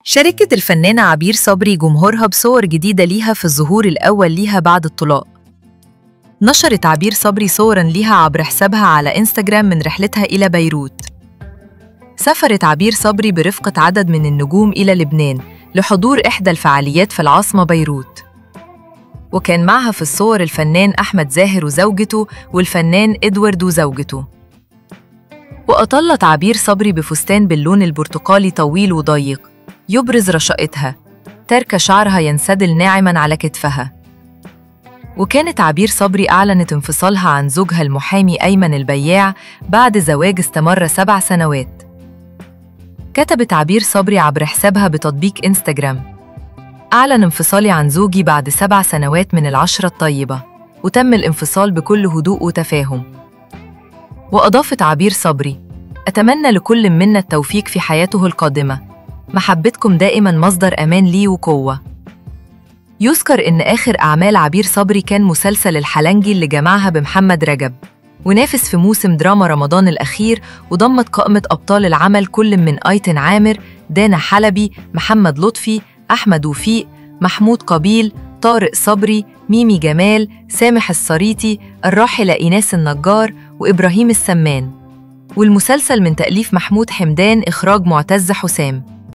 شاركت الفنانة عبير صبري جمهورها بصور جديدة ليها في الظهور الأول ليها بعد الطلاق. نشرت عبير صبري صوراً ليها عبر حسابها على إنستجرام من رحلتها إلى بيروت. سافرت عبير صبري برفقة عدد من النجوم إلى لبنان لحضور إحدى الفعاليات في العاصمة بيروت، وكان معها في الصور الفنان أحمد زاهر وزوجته والفنان إدوارد وزوجته. وأطلت عبير صبري بفستان باللون البرتقالي طويل وضيق يبرز رشاقتها، تاركة شعرها ينسدل ناعماً على كتفها. وكانت عبير صبري أعلنت انفصالها عن زوجها المحامي أيمن البياع بعد زواج استمر 7 سنوات. كتبت عبير صبري عبر حسابها بتطبيق إنستجرام: أعلن انفصالي عن زوجي بعد 7 سنوات من العشرة الطيبة، وتم الانفصال بكل هدوء وتفاهم. وأضافت عبير صبري: أتمنى لكل منا التوفيق في حياته القادمة، محبتكم دائماً مصدر أمان لي وقوة. يذكر إن آخر أعمال عبير صبري كان مسلسل الحلنجي اللي جمعها بمحمد رجب، ونافس في موسم دراما رمضان الأخير، وضمت قائمة أبطال العمل كل من أيتن عامر، دانا حلبي، محمد لطفي، أحمد وفيق، محمود قابيل، طارق صبري، ميمي جمال، سامح الصريتي، الراحلة إيناس النجار، وإبراهيم السمان. والمسلسل من تأليف محمود حمدان، إخراج معتز حسام.